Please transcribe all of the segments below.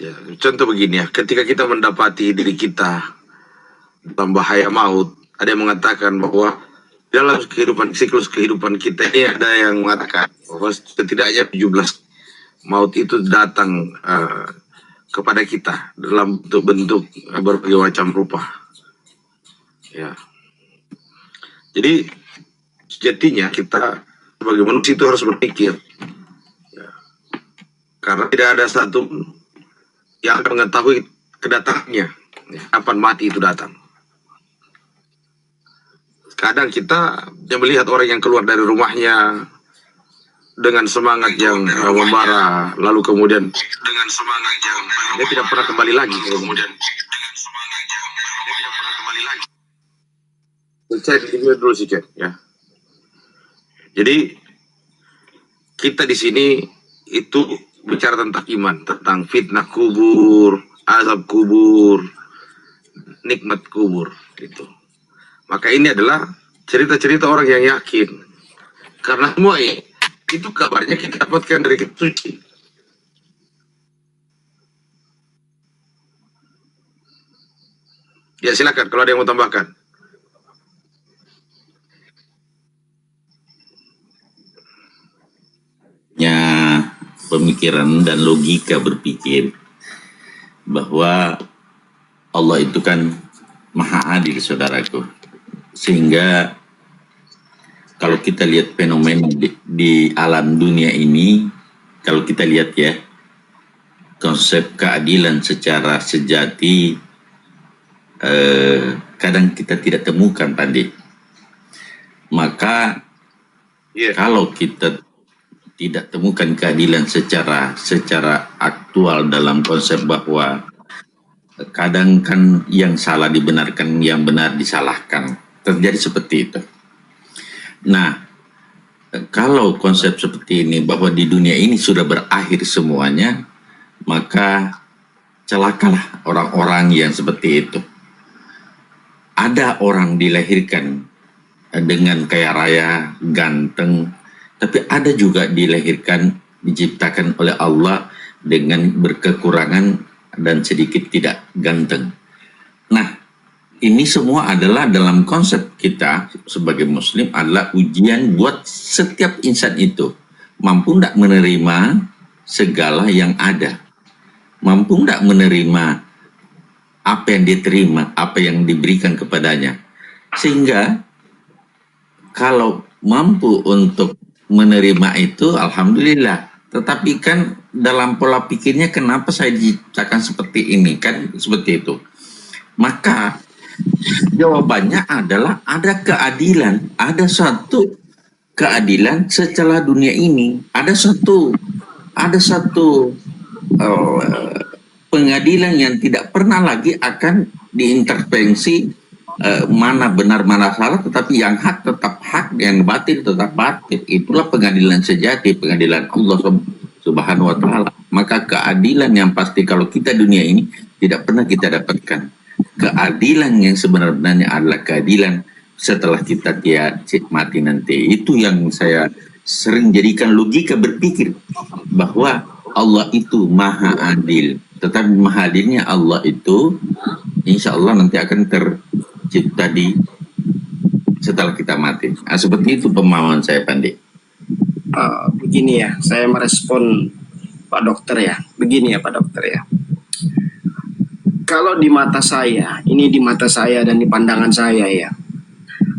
Ya, contoh begini ya, ketika kita mendapati diri kita dalam bahaya maut, ada yang mengatakan bahwa dalam kehidupan, siklus kehidupan kita ini ada yang mengatakan bahwa setidaknya 17 maut itu datang kepada kita dalam bentuk berbagai macam rupa. Ya. Jadi sejatinya kita sebagai manusia itu harus berpikir, ya, karena tidak ada satu yang akan mengetahui kedatangannya, ya, kapan mati itu datang. Kadang kita melihat orang yang keluar dari rumahnya dengan semangat yang membara, lalu kemudian dengan semangat yang dia tidak pernah kembali lagi. Kemudian dengan semangat yang dia tidak pernah kembali lagi. Saya dulu sih, ya. Jadi kita di sini itu bicara tentang iman, tentang fitnah kubur, azab kubur, nikmat kubur, gitu. Maka ini adalah cerita-cerita orang yang yakin, karena semua itu kabarnya kita dapatkan dari kitab suci. Ya silakan kalau ada yang mau tambahkan. Pemikiran dan logika berpikir bahwa Allah itu kan maha adil, saudaraku, sehingga kalau kita lihat fenomena di alam dunia ini, kalau kita lihat ya, konsep keadilan secara sejati kadang kita tidak temukan, Pandi. Maka kalau kita tidak temukan keadilan secara aktual dalam konsep bahwa kadang kan yang salah dibenarkan, yang benar disalahkan, terjadi seperti itu. Nah, kalau konsep seperti ini bahwa di dunia ini sudah berakhir semuanya, maka celakalah orang-orang yang seperti itu. Ada orang dilahirkan dengan kaya raya, ganteng, tapi ada juga dilahirkan, diciptakan oleh Allah dengan berkekurangan dan sedikit tidak ganteng. Nah, ini semua adalah dalam konsep kita sebagai muslim adalah ujian buat setiap insan itu. Mampu tidak menerima segala yang ada? Mampu tidak menerima apa yang diterima, apa yang diberikan kepadanya? Sehingga kalau mampu untuk menerima itu, alhamdulillah. Tetapi kan dalam pola pikirnya, kenapa saya diciptakan seperti ini, kan seperti itu. Maka jawabannya adalah ada keadilan, ada satu keadilan setelah dunia ini, ada satu pengadilan yang tidak pernah lagi akan diintervensi mana benar mana salah, tetapi yang hak tetap hak, yang batil tetap batil. Itulah pengadilan sejati, pengadilan Allah Subhanahu wa Ta'ala. Maka keadilan yang pasti kalau kita dunia ini tidak pernah kita dapatkan. Keadilan yang sebenarnya adalah keadilan setelah kita mati nanti. Itu yang saya sering jadikan logika berpikir, bahwa Allah itu maha adil. Tetapi maha adilnya Allah itu insya Allah nanti akan tercipta setelah kita mati. Nah, seperti itu pemahaman saya, Pandi. Begini ya, saya merespon Pak Dokter ya. Begini ya Pak Dokter ya. Kalau di mata saya, ini di mata saya dan di pandangan saya ya,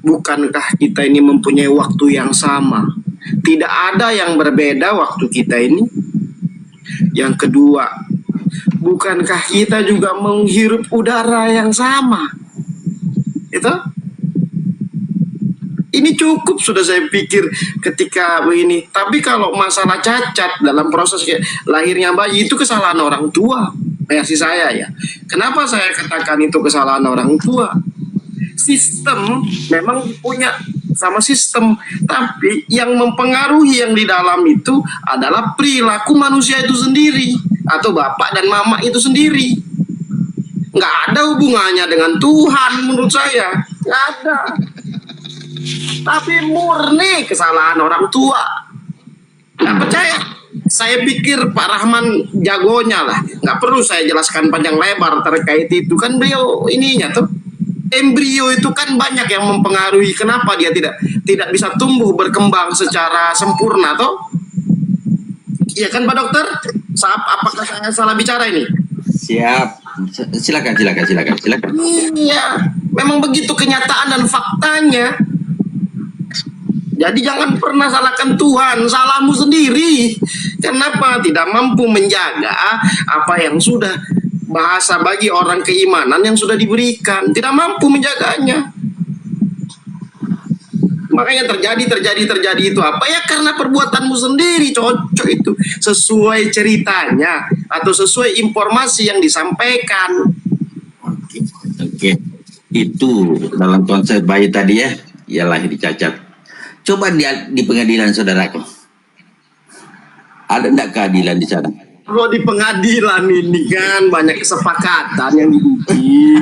bukankah kita ini mempunyai waktu yang sama? Tidak ada yang berbeda waktu kita ini. Yang kedua, bukankah kita juga menghirup udara yang sama? Itu? Ini cukup sudah saya pikir ketika begini. Tapi kalau masalah cacat dalam proses lahirnya bayi, itu kesalahan orang tua. Versi saya ya. Kenapa saya katakan itu kesalahan orang tua? Sistem memang punya sama sistem, tapi yang mempengaruhi yang di dalam itu adalah perilaku manusia itu sendiri, atau bapak dan mama itu sendiri. Nggak ada hubungannya dengan Tuhan menurut saya. Nggak ada. Tapi murni kesalahan orang tua. Nggak percaya? Saya pikir Pak Rahman jagonya lah, nggak perlu saya jelaskan panjang lebar terkait itu, kan beliau ininya tuh. Embrio itu kan banyak yang mempengaruhi kenapa dia tidak bisa tumbuh berkembang secara sempurna toh. Iya kan Pak Dokter? Apakah saya salah bicara ini? Siap. Silakan. Iya, memang begitu kenyataan dan faktanya. Jadi jangan pernah salahkan Tuhan, salahmu sendiri. Kenapa tidak mampu menjaga apa yang sudah bahasa bagi orang keimanan yang sudah diberikan, tidak mampu menjaganya. Makanya terjadi itu apa ya, karena perbuatanmu sendiri, cocok itu sesuai ceritanya atau sesuai informasi yang disampaikan. Oke. Itu dalam konsep bayi tadi ya, ia lahir dicacat. Coba di pengadilan saudaraku, ada enggak keadilan di sana? Kalau di pengadilan ini kan banyak kesepakatan yang diuji.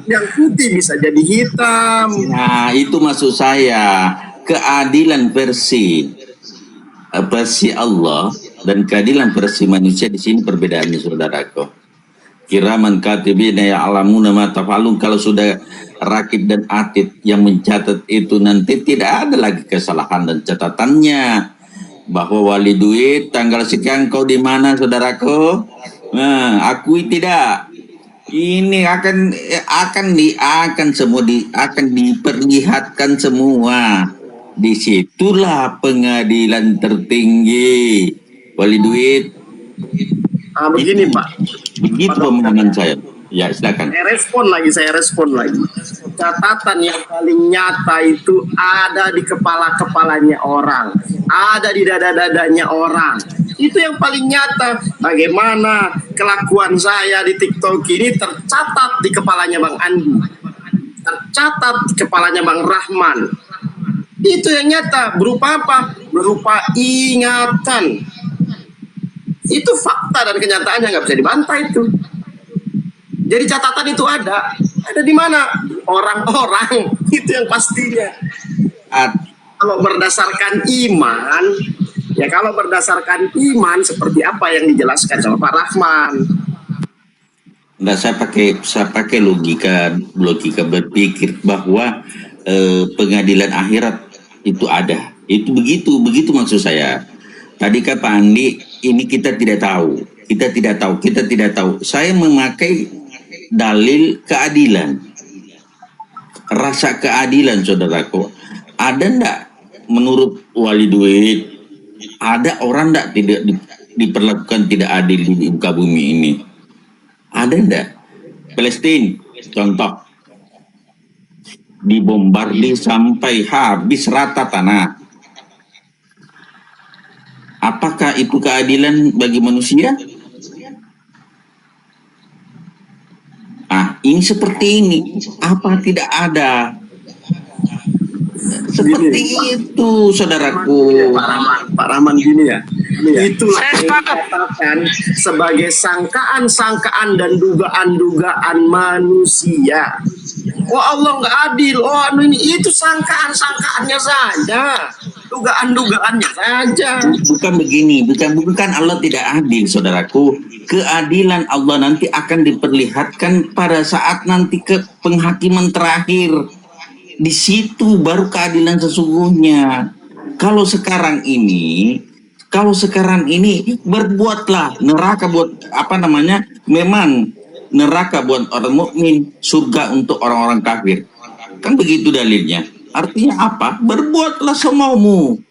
Yang putih bisa jadi hitam. Nah, itu maksud saya, keadilan versi Allah dan keadilan versi manusia di sini perbedaannya saudaraku. Kiraman katibina ya'lamuna ma taf'alun. Kalau sudah rakib dan atid yang mencatat itu, nanti tidak ada lagi kesalahan dan catatannya. Bahwa wali duit tanggal sekian kau di mana saudaraku? Nah, akui tidak. Ini akan diperlihatkan semua. Disitulah pengadilan tertinggi. Wali duit. Begini Pak. Begitu pemahaman saya. Ya, silakan. Saya respon lagi. Catatan yang paling nyata itu ada di kepala-kepalanya orang, ada di dada-dadanya orang. Itu yang paling nyata. Bagaimana kelakuan saya di TikTok ini tercatat di kepalanya Bang Andi, tercatat di kepalanya Bang Rahman. Itu yang nyata. Berupa apa? Berupa ingatan. Itu fakta dan kenyataannya, nggak bisa dibantah itu. Jadi catatan itu ada di mana? Orang-orang, itu yang pastinya. Kalau berdasarkan iman, ya kalau berdasarkan iman seperti apa yang dijelaskan sama Pak Rahman. Nah, saya pakai logika berpikir bahwa pengadilan akhirat itu ada. Itu begitu maksud saya. Tadi kan Pak Andi, ini kita tidak tahu. Saya memakai dalil keadilan, rasa keadilan saudaraku. Ada ndak menurut wali duit, ada orang ndak tidak diperlakukan tidak adil di muka bumi ini? Ada ndak? Palestina contoh, dibombardir sampai habis rata tanah. Apakah itu keadilan bagi manusia? Ini seperti ini, apa tidak ada? Seperti itu, saudaraku. Pak Rahman gini ya. Itulah yang dikatakan sebagai sangkaan-sangkaan dan dugaan-dugaan manusia. Oh Allah nggak adil. Oh ini itu sangkaan-sangkaannya saja, dugaan-dugaannya saja. Bukan begini, bukan Allah tidak adil, saudaraku. Keadilan Allah nanti akan diperlihatkan pada saat nanti ke penghakiman terakhir. Di situ baru keadilan sesungguhnya. Kalau sekarang ini berbuatlah neraka buat memang neraka buat orang mukmin, surga untuk orang-orang kafir. Kan begitu dalilnya. Artinya apa? Berbuatlah semaumu,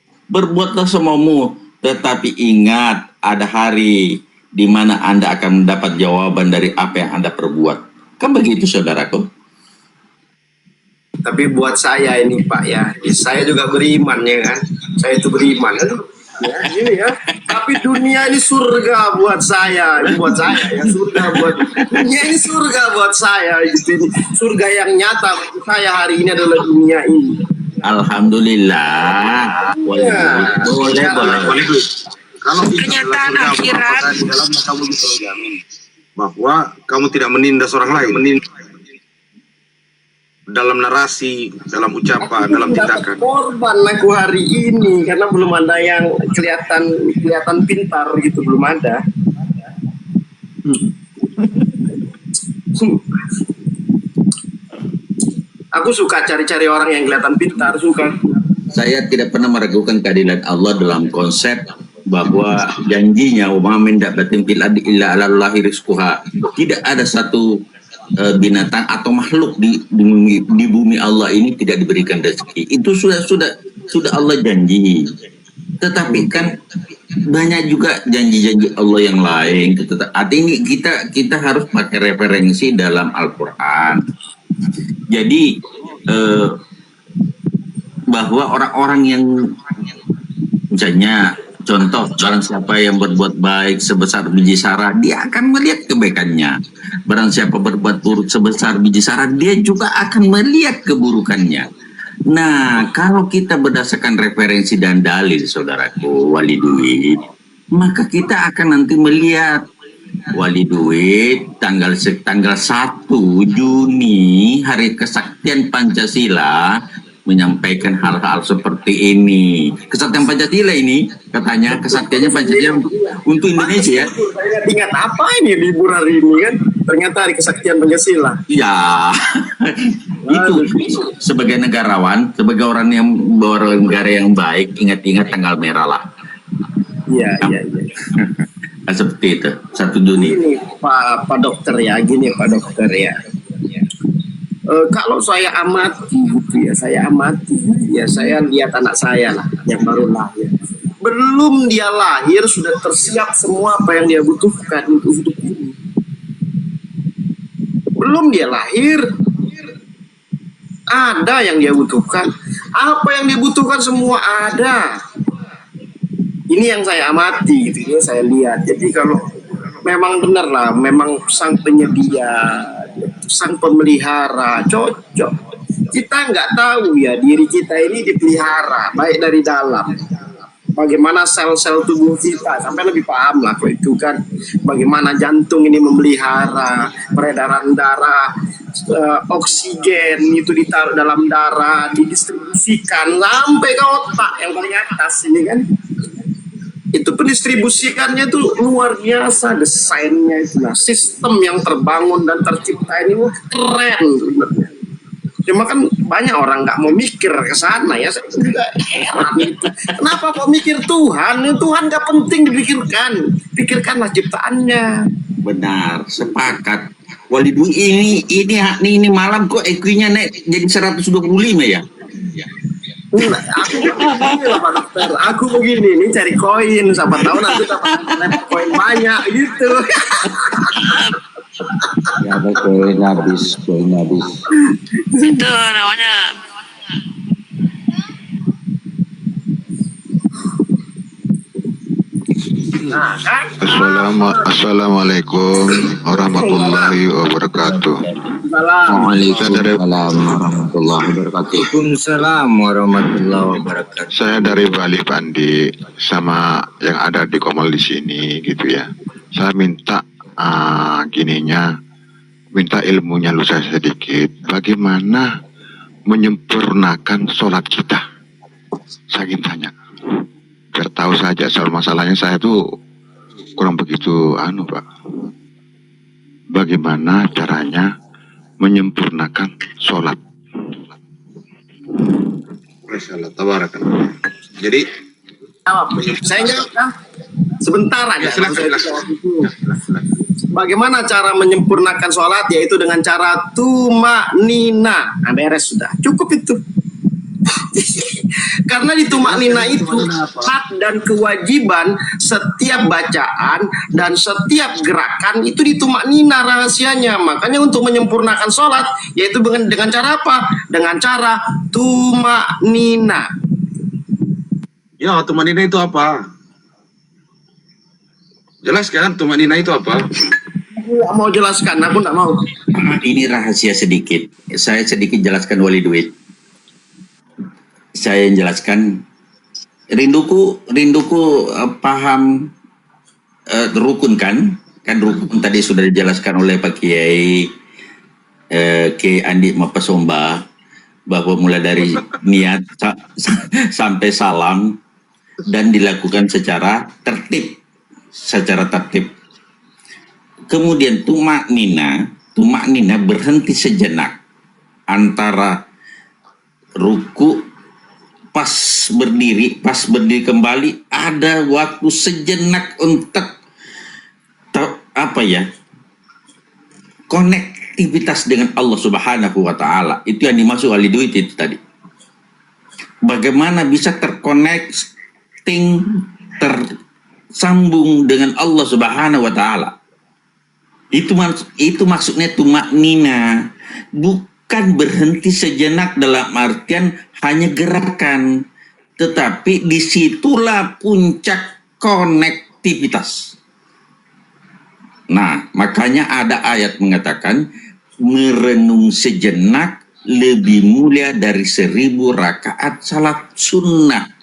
tetapi ingat ada hari di mana Anda akan mendapat jawaban dari apa yang Anda perbuat. Kan begitu saudaraku. Tapi buat saya ini Pak ya, saya juga beriman ya kan. Saya itu beriman. Ya, ini ya. Tapi dunia ini surga buat saya. Buat saya ya, dunia ini surga buat saya. Ini surga yang nyata bagi saya hari ini adalah dunia ini. Alhamdulillah. Boleh. Kalau kenyataan akhirat di dalamnya kamu bisa menjamin bahwa kamu tidak menindas orang lain. dalam narasi, dalam ucapan, dalam tindakan. Korban aku hari ini karena belum ada yang kelihatan pintar gitu, belum ada. Aku suka cari-cari orang yang kelihatan pintar, suka. Saya tidak pernah meragukan keadilan Allah dalam konsep bahwa janjinya wa min dabbatin fil ardi illa 'alallahi rizquha. Tidak ada satu binatang atau makhluk di bumi Allah ini tidak diberikan rezeki. Itu sudah Allah janji. Tetapi kan banyak juga janji-janji Allah yang lain. Artinya ini kita harus pakai referensi dalam Al-Qur'an. Jadi bahwa orang-orang yang misalnya contoh, barang siapa yang berbuat baik sebesar biji sarah, dia akan melihat kebaikannya. Barang siapa berbuat buruk sebesar biji sarah, dia juga akan melihat keburukannya. Nah, kalau kita berdasarkan referensi dan dalil, saudaraku, wali duit, maka kita akan nanti melihat wali duit tanggal 1 Juni, hari kesaktian Pancasila, menyampaikan hal-hal seperti ini. Kesaktian Pancasila ini katanya kesaktiannya Pancasila untuk Indonesia. Saya ingat apa ini libur hari ini kan? Ternyata hari kesaktian Pancasila. Ya, itu sebagai negarawan, sebagai orang yang negara yang baik, ingat-ingat tanggal merah lah. Iya. Seperti itu, 1 Juni. Gini Pak Dokter ya, kalau saya amati gitu ya, saya lihat anak saya lah yang baru lahir. Belum dia lahir sudah tersiap semua apa yang dia butuhkan untuk hidup ini. Belum dia lahir ada yang dia butuhkan. Apa yang dia butuhkan semua ada. Ini yang saya amati gitu, ini saya lihat. Jadi kalau memang benar lah, memang sang penyedia, sang pemelihara, cocok. Kita nggak tahu ya diri kita ini dipelihara, baik dari dalam. Bagaimana sel-sel tubuh kita, sampai lebih paham lah kalau itu kan. Bagaimana jantung ini memelihara peredaran darah, oksigen itu ditaruh dalam darah, didistribusikan sampai ke otak yang paling atas ini kan. Itu pendistribusikannya tuh luar biasa, desainnya itu, nah sistem yang terbangun dan tercipta ini keren sebenarnya. Cuma kan banyak orang nggak mau mikir ke sana ya, saya juga heran itu. Kenapa kok mikir Tuhan? Tuhan nggak penting dipikirkan, pikirkanlah ciptaannya. Benar, sepakat. Wali duit ini malam kok EQ-nya naik jadi 125 ya? Aku begini nih cari koin, siapa tahu nanti dapat koin banyak gitu. Ya ada koin habis. Itu namanya. Nah, kan? Assalamualaikum warahmatullahi wabarakatuh. Waalaikumsalam warahmatullahi wabarakatuh. Waalaikumsalam warahmatullahi wabarakatuh. Saya dari Bali Pandi, sama yang ada di Komal di sini gitu ya. Saya minta minta ilmunya lu saya sedikit. Bagaimana menyempurnakan sholat kita? Saya ingin tanya. Biar tahu saja soal masalahnya, saya tuh kurang begitu Pak. Bagaimana caranya menyempurnakan sholat? Masya Allah, tabarakallah. Jadi Saya jawab kan? Sebentar aja. silakan. Bagaimana cara menyempurnakan sholat? Yaitu dengan cara tumaknina. Nah, beres sudah. Cukup itu. Karena di tumaknina itu hak dan kewajiban setiap bacaan dan setiap gerakan itu di tumaknina rahasianya. Makanya untuk menyempurnakan sholat yaitu dengan cara apa? Dengan cara tumaknina. Ya, tumanina itu apa? Jelaskan tumanina itu apa? Aku nggak mau jelaskan, aku nggak mau. Ini rahasia sedikit. Saya sedikit jelaskan wali duit. Saya jelaskan rinduku paham rukun kan rukun tadi sudah dijelaskan oleh Pak Kiai. Kiai Andi Mapasomba bahwa mulai dari niat sampai salam dan dilakukan secara tertib, Kemudian tumak nina berhenti sejenak antara ruku pas berdiri kembali, ada waktu sejenak untuk konektivitas dengan Allah Subhanahu wa Ta'ala. Itu yang dimaksud wali duit itu tadi. Bagaimana bisa tersambung dengan Allah Subhanahu wa Ta'ala. Itu maksudnya tumak nina, bukan berhenti sejenak dalam artian hanya gerakan, tetapi disitulah puncak konektivitas. Nah, makanya ada ayat mengatakan merenung sejenak lebih mulia dari 1000 rakaat salat sunnah.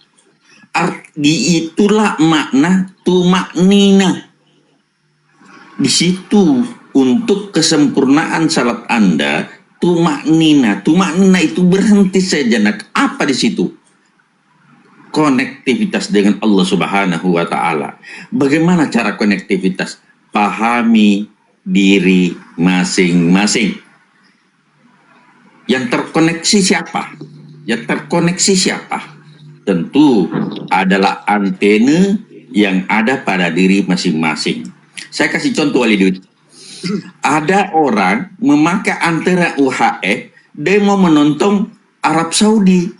Itulah makna tumak nina. Di situ untuk kesempurnaan salat Anda, tumak nina itu berhenti sejenak. Apa di situ? Konektivitas dengan Allah Subhanahu wa Ta'ala. Bagaimana cara konektivitas? Pahami diri masing-masing. Yang terkoneksi siapa? Tentu adalah antena yang ada pada diri masing-masing. Saya kasih contoh wali duit. Ada orang memakai antena UHF, dia mau menonton Arab Saudi.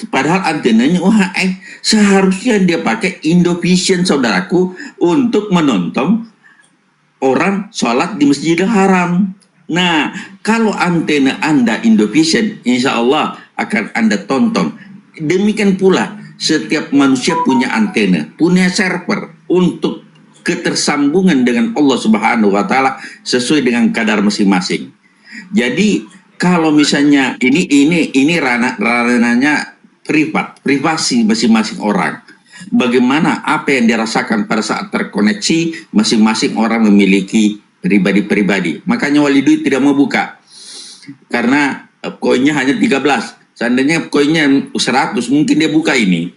Padahal antenanya UHF. Seharusnya dia pakai Indovision, saudaraku, untuk menonton orang sholat di Masjidil Haram. Nah, kalau antena Anda Indovision, insya Allah akan Anda tonton. Demikian pula, setiap manusia punya antena, punya server untuk ketersambungan dengan Allah Subhanahu wa Ta'ala sesuai dengan kadar masing-masing. Jadi kalau misalnya ini ranahnya privasi masing-masing orang. Bagaimana apa yang dirasakan pada saat terkoneksi, masing-masing orang memiliki pribadi-pribadi. Makanya wali duit tidak mau buka. Karena koinnya hanya 13. Seandainya koinnya 100, mungkin dia buka ini.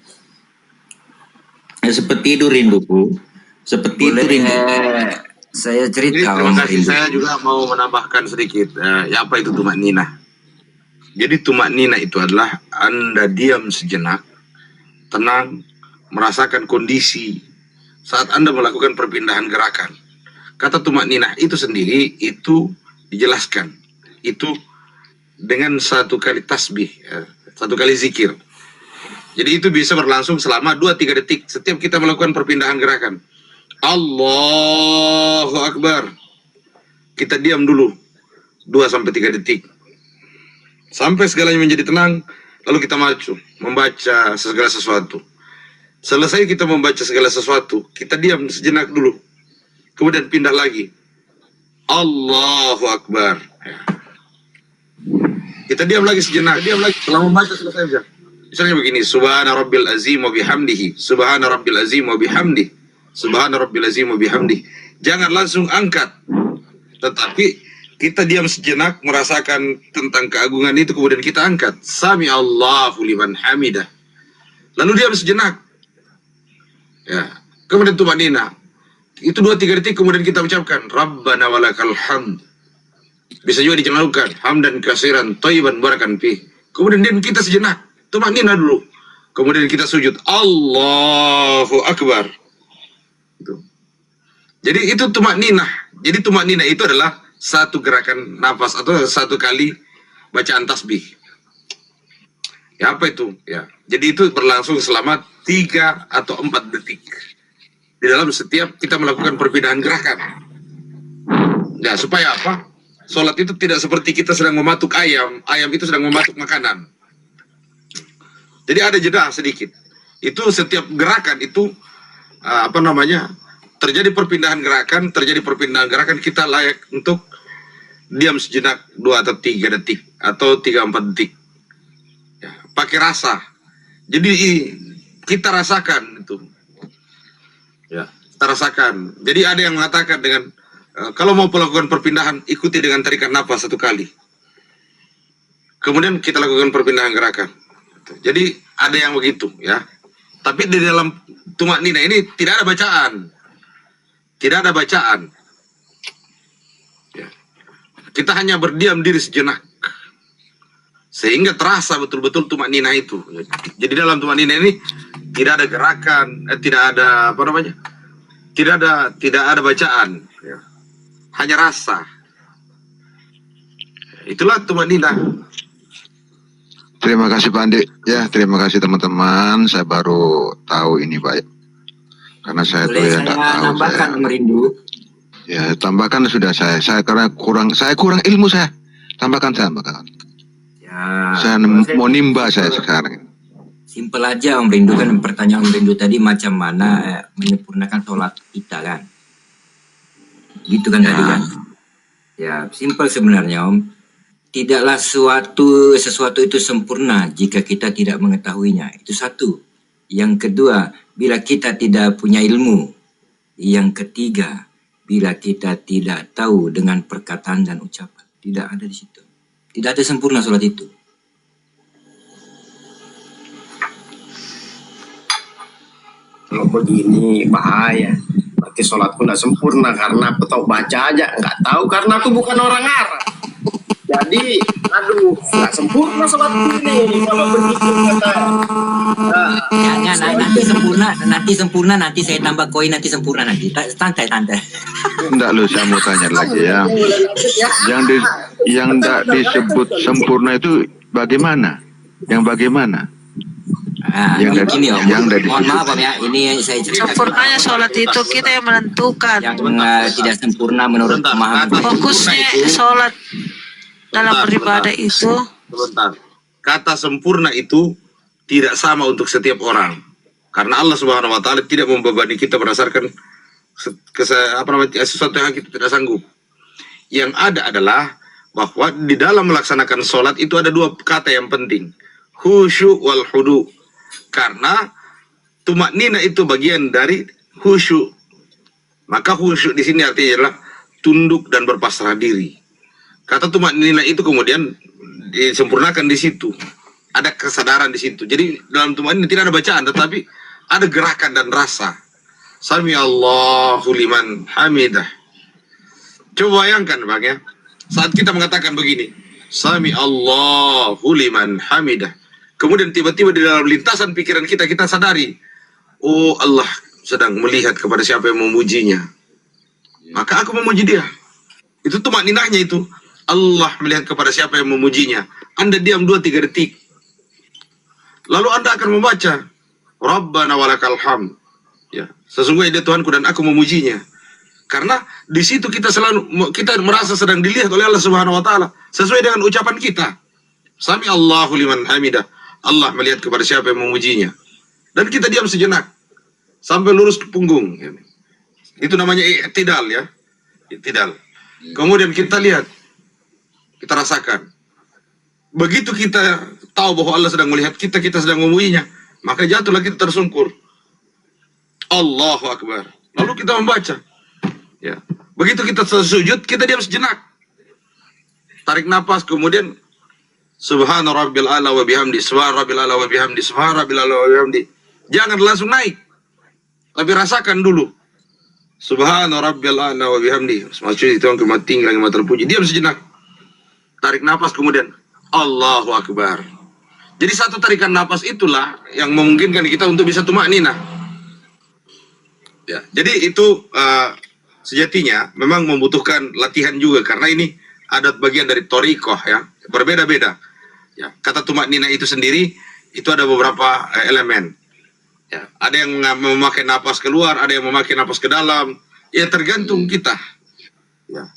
Seperti itu rinduku. Saya Jadi, cerita terima Om kasih. Rindu. Saya juga mau menambahkan sedikit. Apa itu tumak nina? Jadi tumak nina itu adalah Anda diam sejenak, tenang, merasakan kondisi saat Anda melakukan perpindahan gerakan. Kata tumak nina itu sendiri itu dijelaskan. Itu dengan 1 kali tasbih, 1 kali zikir. Jadi itu bisa berlangsung selama 2-3 detik setiap kita melakukan perpindahan gerakan. Allahu Akbar. Kita diam dulu 2-3 detik. Sampai segalanya menjadi tenang, lalu kita maju membaca segala sesuatu. Selesai kita membaca segala sesuatu, kita diam sejenak dulu. Kemudian pindah lagi. Allahu Akbar. Kita diam lagi sejenak, setelah membaca selesai saja. Misalnya begini, Subhana Rabbil Azim wa bihamdihi, Subhana Rabbil Azim wa bihamdihi, Subhana Rabbil Azim wa bihamdihi. Jangan langsung angkat, tetapi kita diam sejenak, merasakan tentang keagungan itu, kemudian kita angkat. Sami Allahu liman hamidah. Lalu diam sejenak. Ya, kemudian tumanina. Itu 2-3 detik, kemudian kita ucapkan Rabbana walakal hamd. Bisa juga dilakukan hamdan kasiran thayyiban barakan fi. Kemudian kita sejenak, tumanina dulu. Kemudian kita sujud. Allahu Akbar. Jadi itu tumanina. Jadi tumanina itu adalah satu gerakan nafas atau 1 kali bacaan tasbih. Ya, apa itu? Ya. Jadi itu berlangsung selama 3 atau 4 detik. Di dalam setiap kita melakukan perpindahan gerakan. Ya, supaya apa? Sholat itu tidak seperti kita sedang mematuk ayam. Ayam itu sedang mematuk makanan. Jadi ada jeda sedikit. Itu setiap gerakan itu terjadi perpindahan gerakan, kita layak untuk diam sejenak 2 atau 3 detik atau 3-4 detik. Ya, pakai rasa. Jadi kita rasakan itu. Ya, kita rasakan. Jadi ada yang mengatakan dengan kalau mau melakukan perpindahan, ikuti dengan tarikan napas 1 kali. Kemudian kita lakukan perpindahan gerakan. Jadi ada yang begitu ya. Tapi di dalam tumak nina ini tidak ada bacaan. Tidak ada bacaan. Ya. Kita hanya berdiam diri sejenak. Sehingga terasa betul-betul tumak nina itu. Jadi dalam tumak nina ini tidak ada gerakan, tidak ada apa namanya? Tidak ada bacaan. Ya. Hanya rasa. Itulah tumak nina. Terima kasih Pak Andi. Ya, terima kasih teman-teman. Saya baru tahu ini Pak. Karena saya tuh Boleh ya nggak saya tahu. nambahkan Merindu? Ya, tambahkan sudah saya karena kurang ilmu saya. Tambahkan. Ya. Saya mau nimba saya sekarang. Simpel aja Om Rindu, kan pertanyaan Om Rindu tadi macam mana menyempurnakan sholat kita kan. Gitu kan tadi kan. Ya, simpel sebenarnya Om. Tidaklah sesuatu itu sempurna jika kita tidak mengetahuinya. Itu satu. Yang kedua, bila kita tidak punya ilmu. Yang ketiga, bila kita tidak tahu dengan perkataan dan ucapan. Tidak ada di situ. Tidak ada sempurna sholat itu. Kalau begini bahaya. Berarti sholatku nggak sempurna karena aku tahu baca aja. Nggak tahu karena aku bukan orang Arab. Jadi, aduh, nggak sempurna sholatku ini. Kalau begitu kata. Jangan, nanti sempurna, nanti saya tambah koin, nanti sempurna nanti. Santai. Enggak lu, saya mau tanya lagi ya. Yang enggak disebut sempurna itu bagaimana? Yang bagaimana? Yang Begini Om, yang dari mohon situ. maaf Om ya, ini yang saya ceritakan. Sempurnanya sholat itu kita yang menentukan. Yang tidak sempurna menurut pemahaman saya. Fokusnya sholat dalam beribadah itu. Sebentar. Kata sempurna itu tidak sama untuk setiap orang. Karena Allah Subhanahu wa taala tidak membebani kita berdasarkan sesuatu yang kita tidak sanggup. Yang ada adalah bahwa di dalam melaksanakan sholat itu ada 2 kata yang penting. Khusyuk wal hudu. Karena tumak nina itu bagian dari khusyuk. Maka khusyuk di sini artinya adalah tunduk dan berpasrah diri. Kata tumak nina itu kemudian disempurnakan di situ. Ada kesadaran di situ. Jadi dalam tumak nina tidak ada bacaan, tetapi ada gerakan dan rasa. Sami Allahu liman hamidah. Coba bayangkan Bang ya. Saat kita mengatakan begini, Sami Allahu liman hamidah. Kemudian tiba-tiba di dalam lintasan pikiran kita sadari, oh Allah sedang melihat kepada siapa yang memujinya. Maka aku memuji dia. Itu tumak ninahnya itu. Allah melihat kepada siapa yang memujinya. Anda diam 2-3 detik. Lalu Anda akan membaca, Rabbana walakal hamd. Ya, sesungguhnya dia Tuhanku dan aku memujinya. Karena di situ kita merasa sedang dilihat oleh Allah Subhanahu wa taala sesuai dengan ucapan kita. Sami Allahu liman hamidah. Allah melihat kepada siapa yang memujinya. Dan kita diam sejenak sampai lurus ke punggung. Itu namanya i'tidal ya. I'tidal. Kemudian kita lihat, kita rasakan. Begitu kita tahu bahwa Allah sedang melihat kita sedang memujinya, maka jatuhlah kita tersungkur. Allahu Akbar. Lalu kita membaca. Ya. Begitu kita sujud, kita diam sejenak. Tarik nafas, kemudian Subhana rabbil ala wa bihamdi, subhana rabbil ala wa bihamdi, subhana rabbil ala wa bihamdi. Jangan langsung naik. Tapi rasakan dulu. Subhana rabbil ala wa bihamdi. Maksudnya itu yang kemat tinggi, yang kemat terpuji. Diam sejenak. Tarik nafas, kemudian Allahu Akbar. Jadi satu tarikan nafas itulah yang memungkinkan kita untuk bisa tumak nina. Ya, jadi itu sejatinya memang membutuhkan latihan juga karena ini adat bagian dari thariqah ya, berbeda-beda. Ya, kata tumak nina itu sendiri itu ada beberapa elemen. Ya, ada yang memakai napas keluar, ada yang memakai napas ke dalam. Ya tergantung kita. Ya.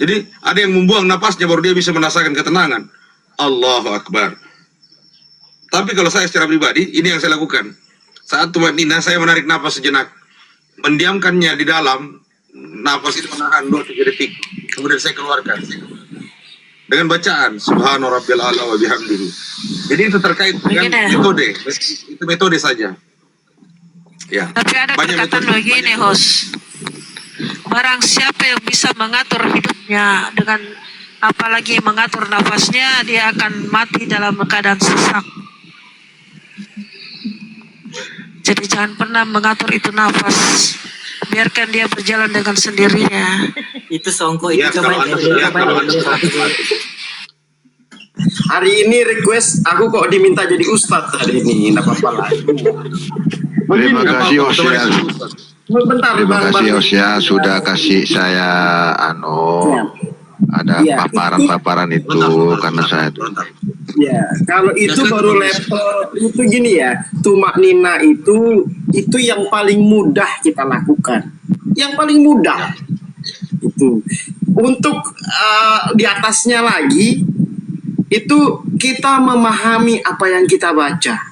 Jadi ada yang membuang napasnya baru dia bisa merasakan ketenangan. Allahu Akbar. Tapi kalau saya secara pribadi, ini yang saya lakukan. Saat tumak nina saya menarik napas sejenak. Mendiamkannya di dalam, napas itu menahan 2-3 detik. Kemudian saya keluarkan. Dengan bacaan Subhana rabbil ala wa bihamdihi. Jadi itu terkait dengan metode. Itu metode saja. Ya. Tapi ada banyak perkataan metode, begini, banyak host. barang siapa yang bisa mengatur hidupnya dengan apalagi mengatur nafasnya, dia akan mati dalam keadaan sesak. Jadi jangan pernah mengatur itu nafas, biarkan dia berjalan dengan sendirinya. Itu songko itu Ya, coba kalau Anda Hari ini request aku kok diminta jadi ustadz hari ini, enggak apa-apa lah. Terima kasih Osias. Bentar, Terima Bang, kasih Bang. Osias sudah kasih saya ada Ya, paparan-paparan itu karena saya tuh. Ya, kalau itu baru level itu gini ya, tumak nina itu yang paling mudah kita lakukan. Yang paling mudah itu. Untuk di atasnya lagi itu kita memahami apa yang kita baca.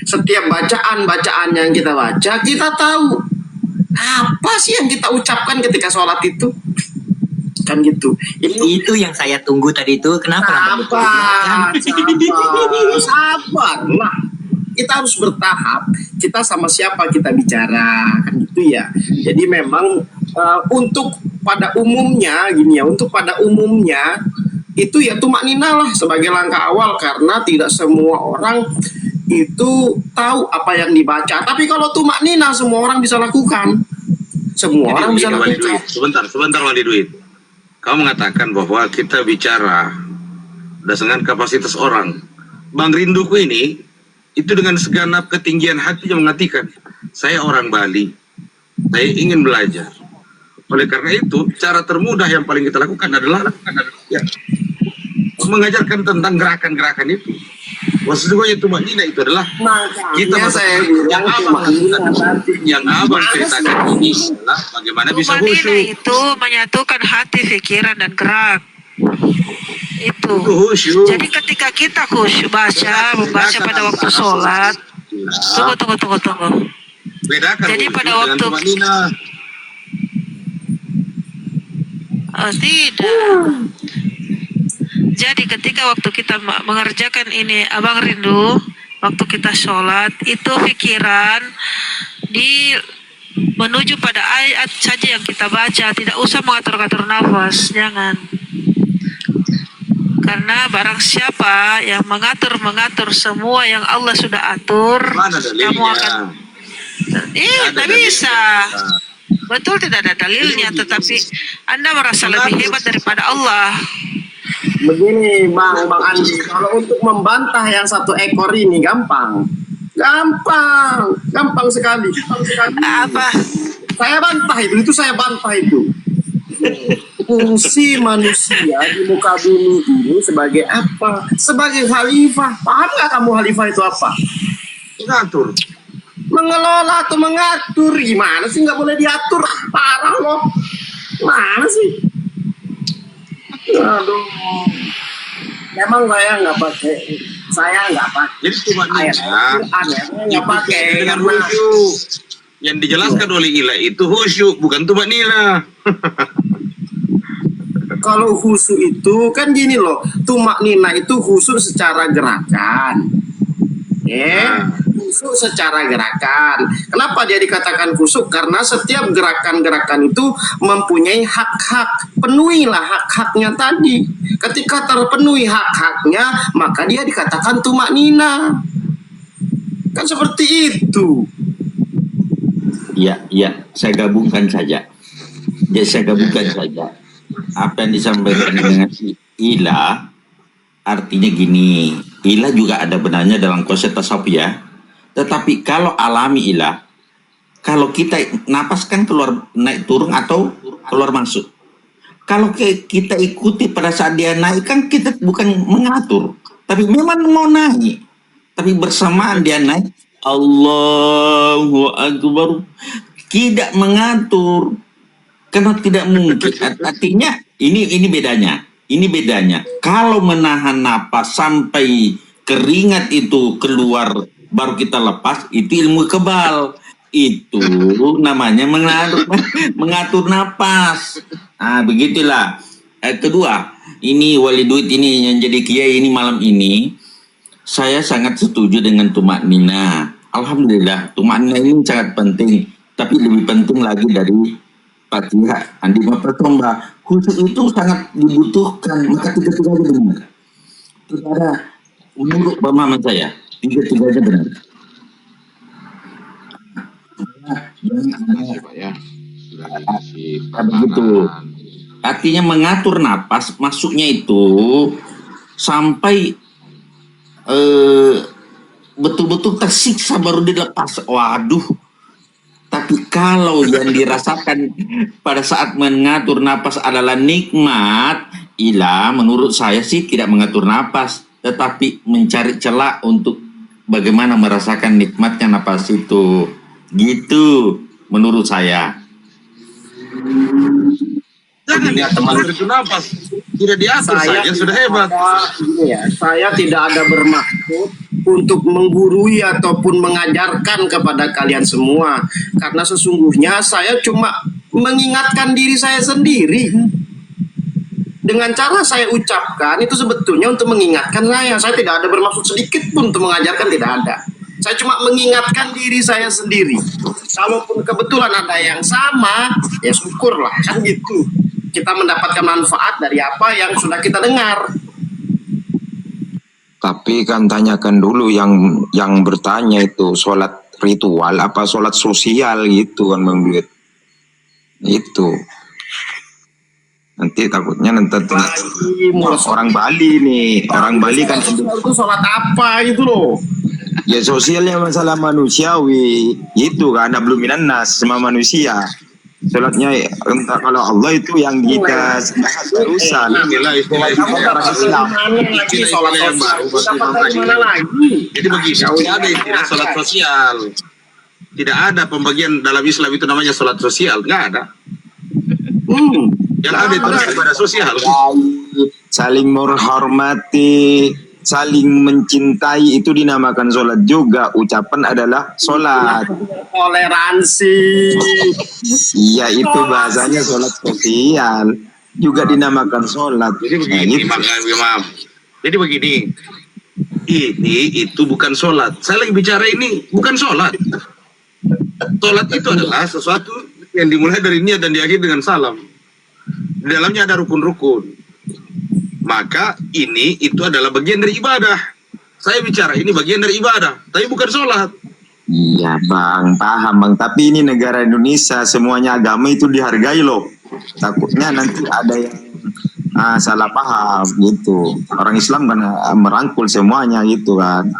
Setiap bacaan-bacaan yang kita baca, kita tahu apa sih yang kita ucapkan ketika sholat itu. Kan gitu. Itu yang saya tunggu tadi itu. Kenapa? Sabar. Nah, kita harus bertahap. Kita sama siapa kita bicara, kan gitu ya. Jadi memang untuk pada umumnya gini ya, untuk pada umumnya itu ya tumak nina lah sebagai langkah awal, karena tidak semua orang itu tahu apa yang dibaca. Tapi kalau tumak nina semua orang bisa lakukan. Semua orang bisa Wali lakukan. Duit. Sebentar Wali Duit. Kamu mengatakan bahwa kita bicara berdasarkan kapasitas orang. Bang Rinduku ini itu dengan segenap ketinggian hatinya mengatakan, saya orang Bali, saya ingin belajar. Oleh karena itu, cara termudah yang paling kita lakukan adalah ya, mengajarkan tentang gerakan-gerakan itu. Maksudnya tumak nina itu adalah kita Makanya saya bilang yang abang ceritakan ini adalah bagaimana bisa Tumak nina khusyuk. itu menyatukan hati, pikiran, dan gerak. Itu. Itu khusyuk. Jadi ketika kita khusyuk membaca pada waktu sholat, tunggu. Bedakan Jadi khusyuk pada dengan waktu- tumak nina. Tidak. Jadi ketika waktu kita mengerjakan ini, Abang Rindu, waktu kita sholat, itu pikiran menuju pada ayat saja yang kita baca, tidak usah mengatur-ngatur nafas, jangan. Karena barang siapa yang mengatur semua yang Allah sudah atur, Mana dalilnya? kamu akan tidak bisa. Betul, tidak ada dalilnya, tetapi Anda merasa lebih hebat daripada Allah. Begini Bang Andi, kalau untuk membantah yang satu ekor ini gampang sekali. Apa? Saya bantah itu saya bantah itu. Fungsi manusia di muka bumi ini sebagai apa? Sebagai khalifah. Paham nggak kamu khalifah itu apa? Mengatur. Mengelola atau mengatur. Gimana sih, nggak boleh diatur? Parah loh. Mana sih? Aduh. Memang saya nggak pakai Jadi tumak ayat nina Al-Quran, nggak pakai dengan karena khusyuk. Yang dijelaskan oleh Ilah itu khusyuk, bukan tumak nina. kalau khusyuk itu kan gini loh, tumak nina itu khusyuk secara gerakan. Khusyuk secara gerakan. Kenapa dia dikatakan khusyuk? Karena setiap gerakan-gerakan itu mempunyai hak-hak. Penuhilah hak-haknya tadi. Ketika terpenuhi hak-haknya, maka dia dikatakan tumak nina. Kan seperti itu. Ya, saya gabungkan saja. Apa yang disampaikan dengan ilah, artinya gini, ilah juga ada benarnya dalam konsep tasawuf ya. Tetapi kalau alami ilah, kalau kita napas kan keluar naik turun atau keluar masuk. Kalau kita ikuti pada saat dia naik kan kita bukan mengatur, tapi memang mau naik. Tapi bersamaan dia naik, Allahu Akbar, tidak mengatur. Karena tidak mungkin. Artinya ini bedanya. Ini bedanya. Kalau menahan napas sampai keringat itu keluar baru kita lepas, itu ilmu kebal. Itu namanya mengatur napas. Nah, begitulah. Kedua, ini Wali Duit ini yang jadi kiai ini malam ini, saya sangat setuju dengan tumak nina. Alhamdulillah, tumak nina ini sangat penting. Tapi lebih penting lagi dari Fatihah, Andi Mapatomba, khusyuk itu sangat dibutuhkan, maka tiga-tiganya benar. Tidak ada, menurut pemahaman saya, tiga-tiganya benar. Makasih Pak ya. Sudah dikasih Begitu. pemahaman. Artinya mengatur napas, masuknya itu sampai betul-betul tersiksa baru dilepas. Waduh. Tapi kalau yang dirasakan pada saat mengatur napas adalah nikmat, menurut saya sih tidak mengatur napas, tetapi mencari celah untuk bagaimana merasakan nikmatnya napas itu. Gitu, menurut saya. Jangan Ya, teman. itu nafas. Tidak diatur saja sudah hebat. Saya tidak ada bermaksud untuk menggurui ataupun mengajarkan kepada kalian semua, karena sesungguhnya saya cuma mengingatkan diri saya sendiri. Dengan cara saya ucapkan itu sebetulnya untuk mengingatkan saya tidak ada bermaksud sedikit pun untuk mengajarkan, tidak ada. Saya cuma mengingatkan diri saya sendiri. Kalaupun kebetulan ada yang sama, ya syukurlah, kan gitu. Kita mendapatkan manfaat dari apa yang sudah kita dengar. Tapi kan tanyakan dulu yang bertanya itu sholat ritual apa sholat sosial gitu kan Bang Duit. Itu. Nanti takutnya orang Bali nih, orang Bali kan itu sholat apa gitu loh. ya sosialnya masalah manusiawi itu kan ada belum minanas sama manusia. Sholatnya entah kalau Allah itu yang kita bahas barusan. Jadi begini, tidak ada istilah sholat sosial. Tidak ada pembagian dalam Islam itu namanya sholat sosial, nggak ada. Yang ada itu ibadah sosial. Saling menghormati, saling mencintai itu dinamakan sholat juga. Ucapan adalah sholat. Toleransi. Iya itu bahasanya sholat sosial juga dinamakan sholat. Jadi begini, maaf. Jadi begini, ini itu bukan sholat. Saya lagi bicara ini bukan sholat. Sholat itu adalah sesuatu yang dimulai dari niat dan diakhiri dengan salam. Di dalamnya ada rukun-rukun. Maka ini itu adalah bagian dari ibadah. Saya bicara ini bagian dari ibadah, tapi bukan sholat. Iya Bang, paham Bang. Tapi ini negara Indonesia, semuanya agama itu dihargai loh. Takutnya nanti ada yang salah paham gitu. Orang Islam kan merangkul semuanya gitu kan.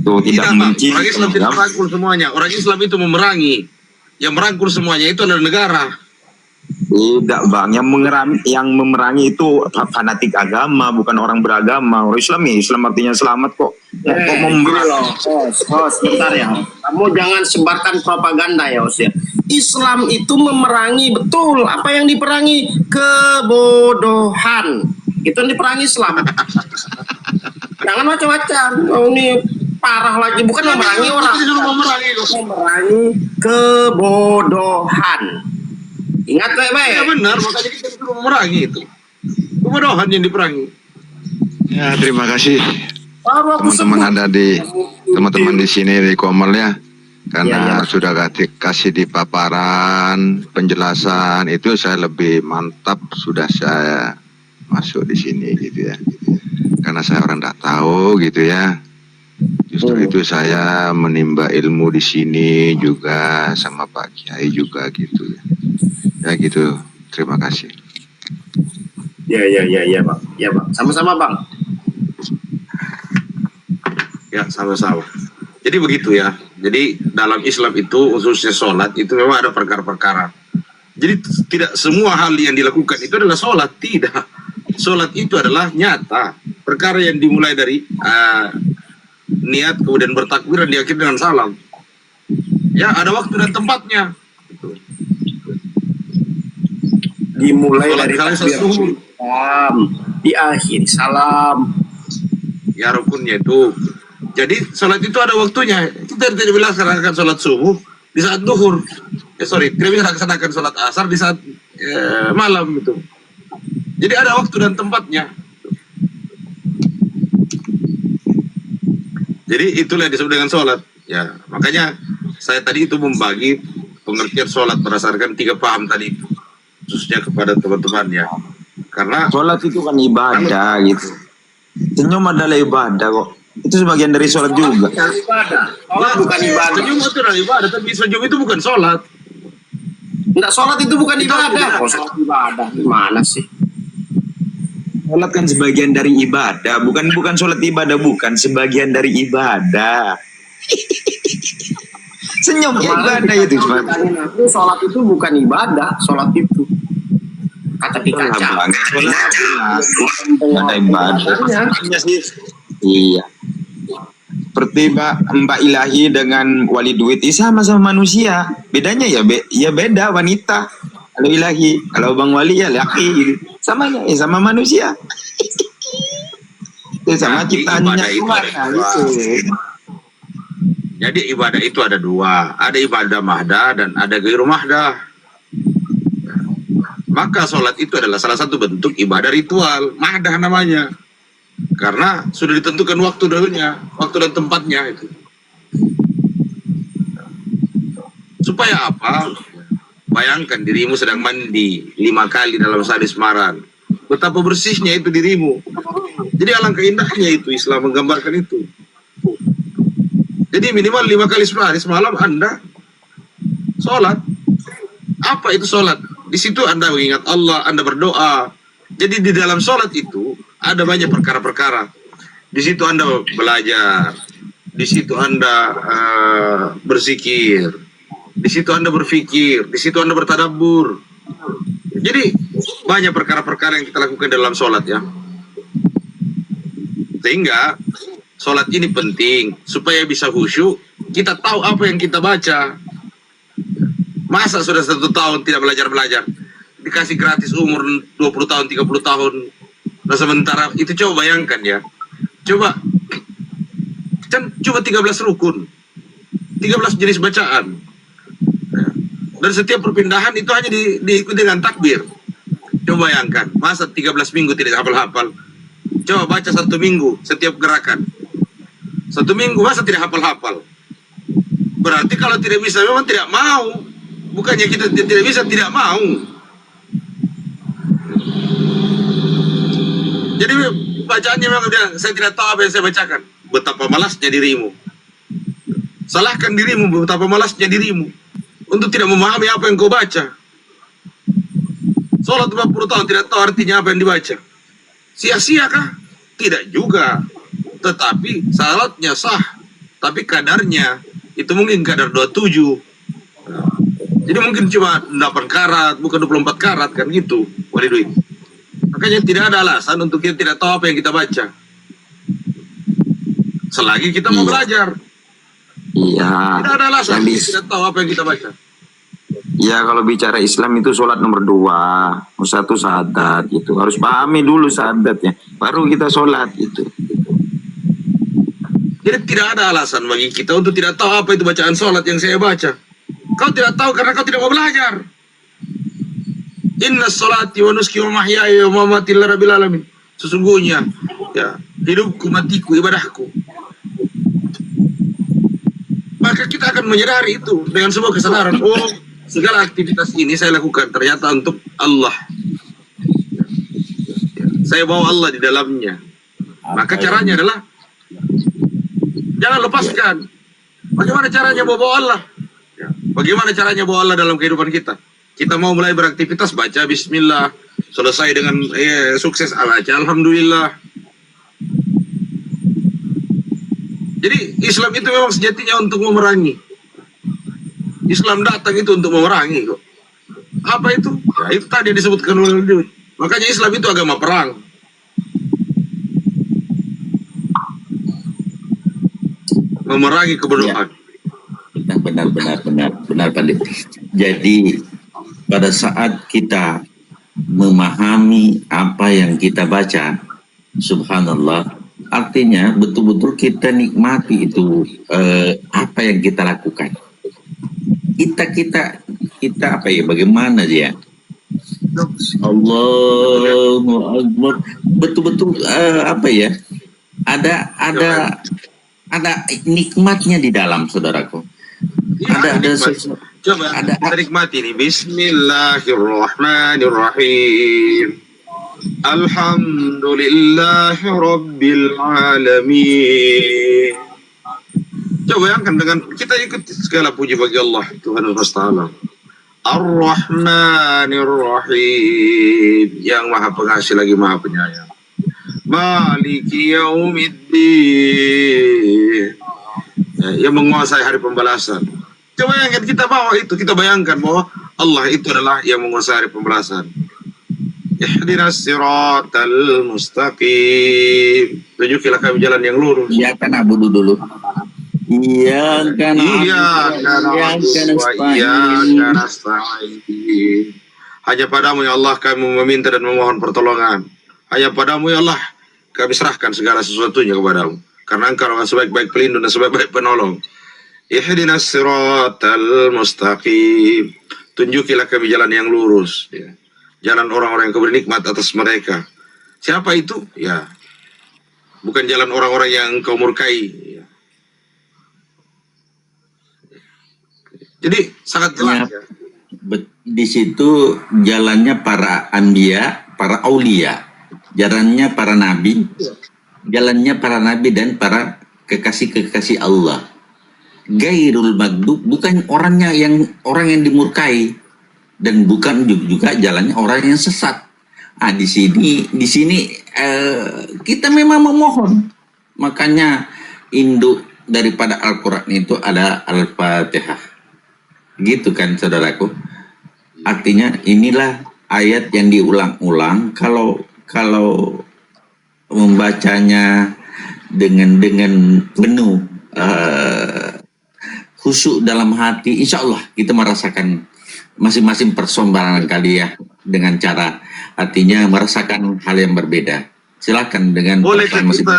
Tuh tidak membenci. Orang Islam tidak merangkul semuanya. Orang Islam itu memerangi. Yang merangkul semuanya itu adalah negara. Tidak Bang, yang memerangi itu fanatik agama, bukan orang beragama. Orang Islam ya, Islam artinya selamat kok. Kok Sebentar ya. Kamu jangan sebarkan propaganda ya, Os ya. Islam itu memerangi betul. Apa yang diperangi? Kebodohan. Itu yang diperangi Islam. Jangan macam-macam. Oh, ini parah lagi. Bukan memerangi orang. Memerangi kebodohan. Ingat baik-baik. Ya benar, makanya kita disuruh memerangi itu. Kebodohan yang diperangi. Ya terima kasih Baru aku teman-teman sebut. ada di teman-teman di sini di Komel ya, karena sudah kasih di paparan penjelasan itu saya lebih mantap sudah saya masuk di sini gitu ya, karena saya orang tidak tahu gitu ya. Justru itu saya menimba ilmu di sini juga sama Pak Kiai juga gitu ya. Ya gitu. Terima kasih. Ya Bang. Ya Bang. Sama-sama Bang. Ya sama-sama. Jadi begitu ya. Jadi dalam Islam itu khususnya sholat itu memang ada perkara-perkara. Jadi tidak semua hal yang dilakukan itu adalah sholat. Tidak. Sholat itu adalah nyata. Perkara yang dimulai dari niat kemudian bertakbir dan diakhiri dengan salam. Ya ada waktu dan tempatnya. Dimulai Sholat dari kalian takbir salam, diakhiri salam. Ya rukunnya itu. Jadi sholat itu ada waktunya. Kita tidak bisa laksanakan sholat subuh di saat duhur. Tidak bisa laksanakan sholat asar di saat malam gitu. Jadi ada waktu dan tempatnya. Jadi itulah yang disebut dengan sholat. Ya makanya saya tadi itu membagi pengertian sholat berdasarkan 3 paham tadi itu, khususnya kepada teman-teman ya. Karena Sholat itu kan ibadah gitu. Senyum adalah ibadah kok. Itu sebagian dari sholat juga. Sholat bukan ibadah. senyum itu adalah ibadah, tapi senyum itu bukan sholat. Enggak, sholat itu bukan ibadah. Oh, sholat ibadah. Gimana sih? Sholat kan sebagian dari ibadah, bukan sholat ibadah, bukan sebagian dari ibadah. Senyum ya ibadah itu. Sholat itu bukan ibadah, sholat itu kata kaca. Sholat ada ibadah. Iya. Seperti Mbak Ilahi dengan Wali Duit sama-sama manusia. Bedanya ya beda wanita. Kalau Ilahi, kalau Bang Wali ya laki gitu. Samanya ya sama manusia. Itu sama ciptaannya Jadi ibadah itu ada 2, ada ibadah mahdah dan ada ghairu mahdah. Maka sholat itu adalah salah satu bentuk ibadah ritual, mahdah namanya. Karena sudah ditentukan waktu dan tempatnya itu. Supaya apa? Bayangkan dirimu sedang mandi 5 kali dalam sehari semaran. Betapa bersihnya itu dirimu. Jadi alangkah indahnya itu Islam menggambarkan itu. Jadi minimal 5 kali sehari semalam Anda sholat. Apa itu sholat? Di situ Anda mengingat Allah, Anda berdoa. Jadi di dalam sholat itu ada banyak perkara-perkara. Di situ Anda belajar, di situ Anda berzikir, di situ Anda berfikir, di situ Anda bertadabbur. Jadi banyak perkara-perkara yang kita lakukan dalam sholat ya. Sehingga sholat ini penting supaya bisa khusyuk. Kita tahu apa yang kita baca. Masa sudah 1 tahun tidak belajar, dikasih gratis umur 20 tahun, 30 tahun. Nah sementara itu coba bayangkan ya. Coba 13 rukun, 13 jenis bacaan. Dan setiap perpindahan itu hanya diikuti dengan takbir. Coba bayangkan, masa 13 minggu tidak hafal-hafal. Coba baca 1 minggu setiap gerakan. 1 minggu masa tidak hafal-hafal. Berarti kalau tidak bisa memang tidak mau. Bukannya kita tidak bisa, tidak mau. Jadi bacaannya memang udah, saya tidak tahu apa yang saya bacakan. Betapa malasnya dirimu. Salahkan dirimu, betapa malasnya dirimu untuk tidak memahami apa yang kau baca. Sholat 40 tahun tidak tahu artinya apa yang dibaca. Sia-sia kah? Tidak juga. Tetapi salatnya sah. Tapi kadarnya itu mungkin kadar 27. Jadi mungkin cuma 8 karat, bukan 24 karat kan gitu. Wali Duit. Makanya tidak ada alasan untuk kita tidak tahu apa yang kita baca. Selagi kita mau belajar. Iya. Tidak ada alasan kita tidak tahu apa yang kita baca. Ya kalau bicara Islam itu sholat nomor 2, 1 syahadat gitu. Harus pahami dulu syahadatnya, baru kita sholat itu. Jadi tidak ada alasan bagi kita untuk tidak tahu apa itu bacaan sholat yang saya baca. Kau tidak tahu karena kau tidak mau belajar. Inna sholati wa nuski wa mahyaya wa mamati lirabbil alamin. Sesungguhnya ya, hidupku, matiku, ibadahku. Maka kita akan menyadari itu dengan sebuah kesadaran. Oh, segala aktivitas ini saya lakukan ternyata untuk Allah. Saya bawa Allah di dalamnya. Maka caranya adalah jangan lepaskan. Bagaimana caranya bawa Allah? Bagaimana caranya bawa Allah dalam kehidupan kita? Kita mau mulai beraktivitas, baca bismillah. Selesai dengan sukses, baca alhamdulillah. Jadi Islam itu memang sejatinya untuk memerangi. Islam datang itu untuk memerangi kok. Apa itu? Ya, itu tadi disebutkan oleh Duit. Makanya Islam itu agama perang. Memerangi kebodohan. Ya. Benar Pandit. Jadi pada saat kita memahami apa yang kita baca, subhanallah, artinya betul-betul kita nikmati itu apa yang kita lakukan. Kita apa ya, bagaimana ya? Allahu Akbar, betul-betul apa ya? Ada nikmatnya di dalam, saudaraku. Ya, ada Coba Ada kita nikmati nih. Bismillahirrahmanirrahim. Alhamdulillahi Rabbil Alamin. Coba bayangkan dengan kita ikut segala puji bagi Allah Tuhan Al-Ta'ala. Ar-Rahmanir Rahim, yang maha pengasih lagi maha penyayang. Maliki Yaumiddin, yang menguasai hari pembalasan. Coba bayangkan kita bawa itu, kita bayangkan bahwa Allah itu adalah yang menguasai hari pembalasan. Ihdinas siratal mustaqim, tunjukilah kami jalan yang lurus. Iya kan Abu dulu. Iya kan. Hanya padamu ya Allah kami meminta dan memohon pertolongan. Hanya padamu ya Allah kami serahkan segala sesuatunya kepadamu. Karena engkau adalah sebaik-baik pelindung dan sebaik-baik penolong. Ihdinas siratal mustaqim, tunjukilah kami jalan yang lurus, ya. Jalan orang-orang yang kau beri nikmat atas mereka. Siapa itu? Ya, bukan jalan orang-orang yang kau murkai, ya. Jadi sangat jelas, ya. Di situ jalannya para anbiya, para aulia, jalannya para nabi, jalannya para nabi dan para kekasih-kekasih Allah. Gairul magdub, bukan orang yang dimurkai, dan bukan juga jalannya orang yang sesat. Di sini kita memang memohon. Makanya induk daripada Al-Quran itu ada Al-Fatihah. Gitu kan saudaraku. Artinya inilah ayat yang diulang-ulang. Kalau membacanya dengan penuh khusyuk dalam hati, insya Allah kita merasakan masing-masing persoalan kali ya, dengan cara artinya merasakan hal yang berbeda. Silakan dengan bolehkah kita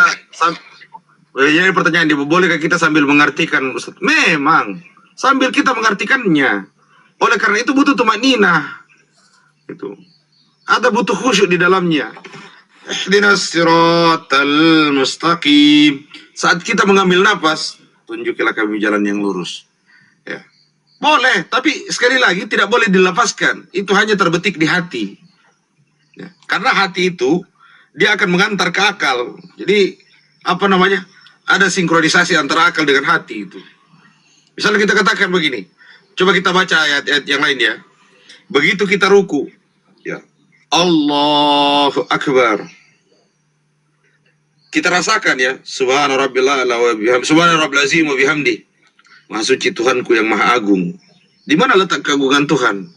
jadi pertanyaan dia, bolehkah kita sambil mengartikan, Ustaz? Memang sambil kita mengartikannya. Oleh karena itu butuh tumanina. Itu ada butuh khusyuk di dalamnya. Ihdinas siratal mustaqim. Saat kita mengambil nafas, tunjukilah kami jalan yang lurus. Ya. Boleh, tapi sekali lagi tidak boleh dilafazkan. Itu hanya terbetik di hati. Ya. Karena hati itu dia akan mengantar ke akal. Jadi apa namanya? Ada sinkronisasi antara akal dengan hati itu. Misalnya kita katakan begini. Coba kita baca ayat-ayat yang lain ya. Begitu kita ruku, ya, Allahu Akbar, kita rasakan ya, Subhana Rabbil A'la wa bihamdi, Subhana Rabbil Azim wa bihamdi. Maha suci Tuhanku yang maha agung. Di mana letak keagungan Tuhan?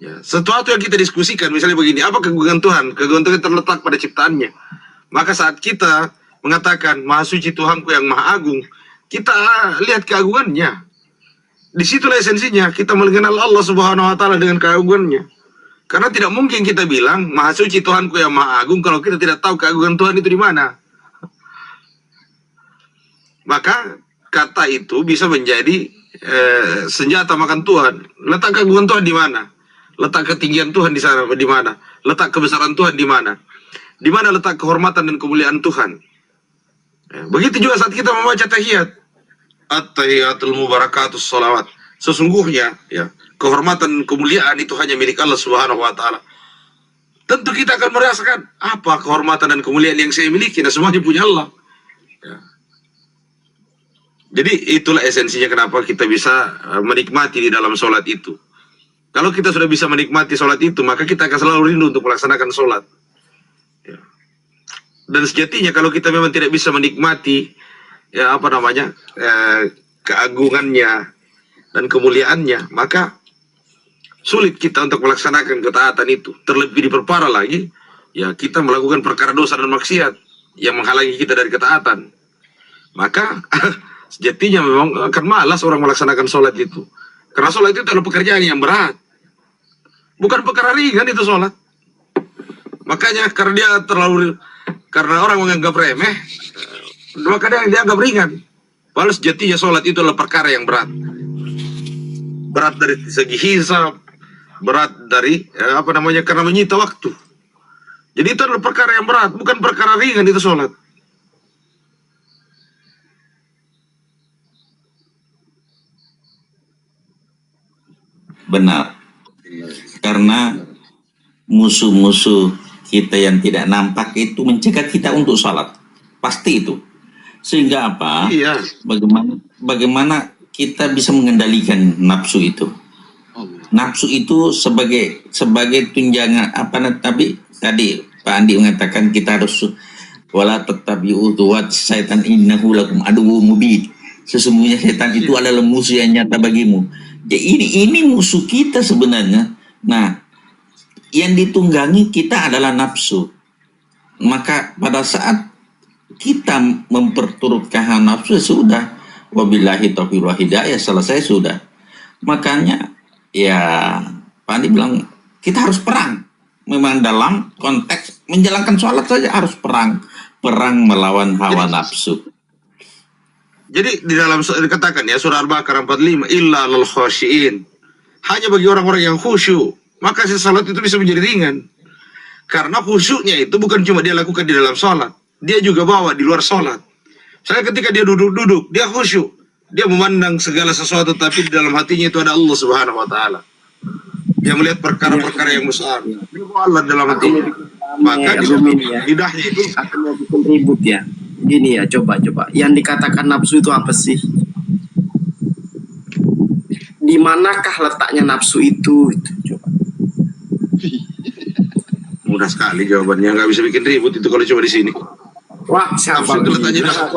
Ya, sesuatu yang kita diskusikan, misalnya begini, apa keagungan Tuhan? Keagungan Tuhan terletak pada ciptaannya. Maka saat kita mengatakan maha suci Tuhanku yang maha agung, kita lihat keagungannya. Disitulah esensinya, kita mengenal Allah Subhanahu wa Ta'ala dengan keagungannya. Karena tidak mungkin kita bilang maha suci Tuhanku yang maha agung kalau kita tidak tahu keagungan Tuhan itu di mana. Maka kata itu bisa menjadi senjata makan Tuhan. Letak keagungan Tuhan di mana? Letak ketinggian Tuhan di sana di mana? Letak kebesaran Tuhan di mana? Di mana letak kehormatan dan kemuliaan Tuhan? Begitu juga saat kita membaca tahiyat. At-tahiyatul mubarakatus salawat. Sesungguhnya ya, kehormatan kemuliaan itu hanya milik Allah Subhanahu wa Ta'ala. Tentu kita akan merasakan apa kehormatan dan kemuliaan yang saya miliki, dan semuanya punya Allah. Ya. Jadi itulah esensinya kenapa kita bisa menikmati di dalam sholat itu. Kalau kita sudah bisa menikmati sholat itu, maka kita akan selalu rindu untuk melaksanakan sholat. Ya. Dan sejatinya kalau kita memang tidak bisa menikmati ya apa namanya keagungannya dan kemuliaannya, maka sulit kita untuk melaksanakan ketaatan itu. Terlebih diperparah lagi, ya kita melakukan perkara dosa dan maksiat yang menghalangi kita dari ketaatan. Maka sejatinya memang akan malas orang melaksanakan sholat itu. Karena sholat itu adalah pekerjaan yang berat. Bukan perkara ringan itu sholat. Makanya karena orang menganggap remeh, maka dia dianggap ringan. Padahal sejatinya sholat itu adalah perkara yang berat. Berat dari segi hisab, berat dari karena menyita waktu. Jadi itu adalah perkara yang berat, bukan perkara ringan itu sholat. benar. Karena musuh-musuh kita yang tidak nampak itu mencegah kita untuk sholat. Pasti itu. Sehingga apa? Iya. Bagaimana kita bisa mengendalikan nafsu itu? Nafsu itu sebagai tunjangan tapi tadi Pak Andi mengatakan kita harus wala tattabi'u khutuwat syaitan innahu lakum aduwwum mubin. Sesungguhnya setan itu adalah musuh yang nyata bagimu. Jadi ini musuh kita sebenarnya. Nah, yang ditunggangi kita adalah nafsu. Maka pada saat kita memperturutkan nafsu sudah, wabillahi taufiq wal hidayah, selesai sudah. Makanya ya Pak Andi bilang kita harus perang. Memang dalam konteks menjalankan sholat saja harus perang melawan hawa nafsu. Jadi di dalam dikatakan ya surah Al-Baqarah 45 illa lil khashiin. Hanya bagi orang-orang yang khusyuk, maka salat itu bisa menjadi ringan. Karena khusyuknya itu bukan cuma dia lakukan di dalam sholat, dia juga bawa di luar sholat. Saya ketika dia duduk-duduk, dia khusyuk, dia memandang segala sesuatu, tapi di dalam hatinya itu ada Allah Subhanahu Wa Taala. Dia melihat perkara-perkara yang besar. Dia bawa Allah dalam hatinya. Maka lidahnya itu akan mau bikin ribut ya. Gini ya, coba. Yang dikatakan nafsu itu apa sih? Di manakah letaknya nafsu itu? Coba. mudah sekali jawabannya, nggak bisa bikin ribut itu kalau cuma di sini. Wah, siapa? Nafsu itu letaknya dalam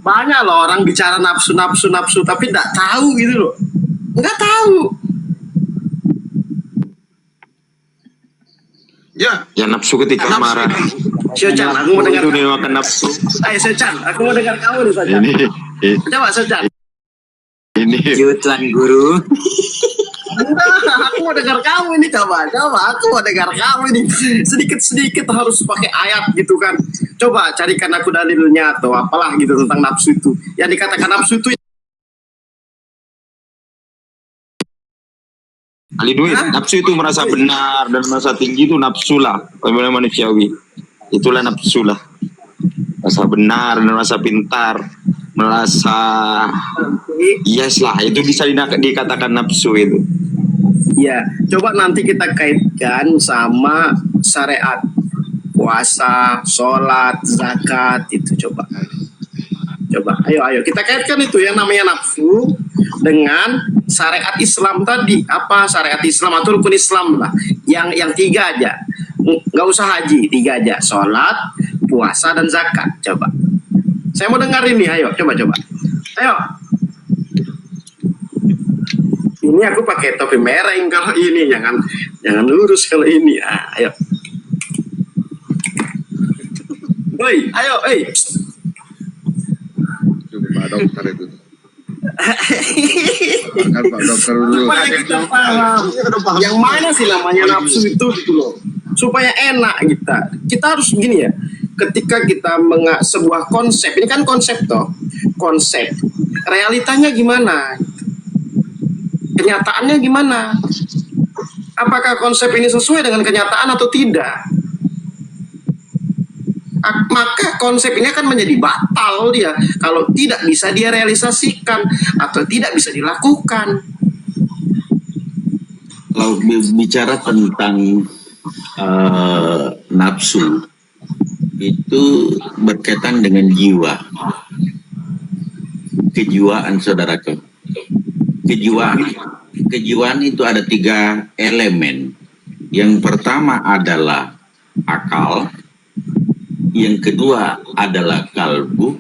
banyak loh orang bicara nafsu, tapi nggak tahu gitu loh. Nggak tahu. Ya nafsu ketika marah. Syocan, aku mau dengar. Itu makan nafsu. Ayo Syocan, aku mau dengar kamu nih Syocan. Coba Syocan. Ini Tuan Guru. Aku mau dengar kamu ini, coba. Aku mau dengar kamu ini. Sedikit harus pakai ayat gitu kan. Coba carikan aku dalilnya atau apalah gitu tentang nafsu itu. Yang dikatakan nafsu itu Ali duit, nafsu itu merasa benar dan merasa tinggi itu nafsu lah, bagaimana manusiawi. Itulah nafsu lah. Merasa benar dan merasa pintar, merasa yes lah, itu bisa dikatakan nafsu itu. ya, coba nanti kita kaitkan sama syariat. Puasa, sholat, zakat itu coba. Ayo kita kaitkan itu yang namanya nafsu dengan syariat Islam tadi. Apa syariat Islam atau rukun Islam lah, yang tiga aja, nggak usah haji, tiga aja: sholat, puasa, dan zakat. Coba saya mau dengar ini, ayo coba ayo. Ini aku pakai topi mereng kalau ini, jangan lurus kalau ini. Ayo ayo Pak dokter itu. Kan Pak dokter dulu. supaya kita paham yang mana sih namanya nafsu itu gitu loh, supaya enak kita harus gini ya. Ketika kita sebuah konsep, ini kan konsep realitanya gimana, kenyataannya gimana, apakah konsep ini sesuai dengan kenyataan atau tidak. Maka konsep ini akan menjadi batal dia kalau tidak bisa dia realisasikan atau tidak bisa dilakukan. Kalau bicara tentang nafsu, itu berkaitan dengan jiwa, kejiwaan, saudaraku. Kejiwaan itu ada 3 elemen. Yang pertama adalah akal, yang kedua adalah kalbu,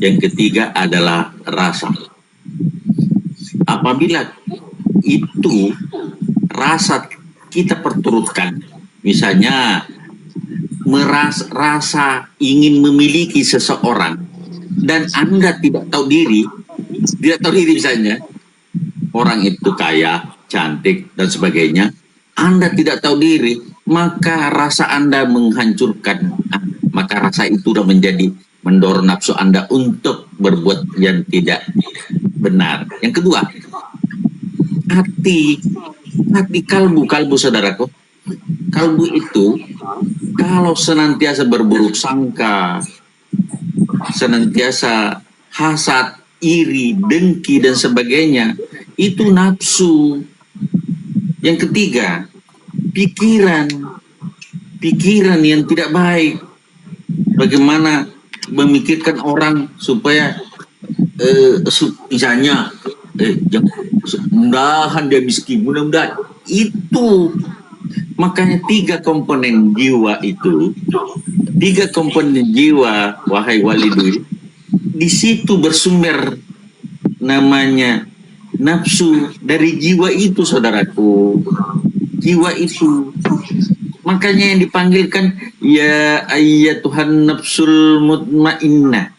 yang ketiga adalah rasa. Apabila itu rasa kita perturutkan, misalnya rasa ingin memiliki seseorang dan Anda tidak tahu diri misalnya orang itu kaya, cantik dan sebagainya, Anda tidak tahu diri, maka rasa Anda menghancurkan, maka rasa itu sudah menjadi mendorong nafsu Anda untuk berbuat yang tidak benar. Yang kedua, hati kalbu, saudaraku. Kalbu itu kalau senantiasa berburuk sangka, senantiasa hasad, iri, dengki, dan sebagainya. Itu nafsu. Yang ketiga, pikiran. Pikiran yang tidak baik. Bagaimana memikirkan orang supaya misalnya mudah-mudahan dia miskin, mudah-mudahan. Itu makanya tiga komponen jiwa itu, wahai Walidu, di situ bersumber namanya nafsu dari jiwa itu, saudaraku. Jiwa itu. Makanya yang dipanggilkan ya ayyatuhan nafsul mutmainnah.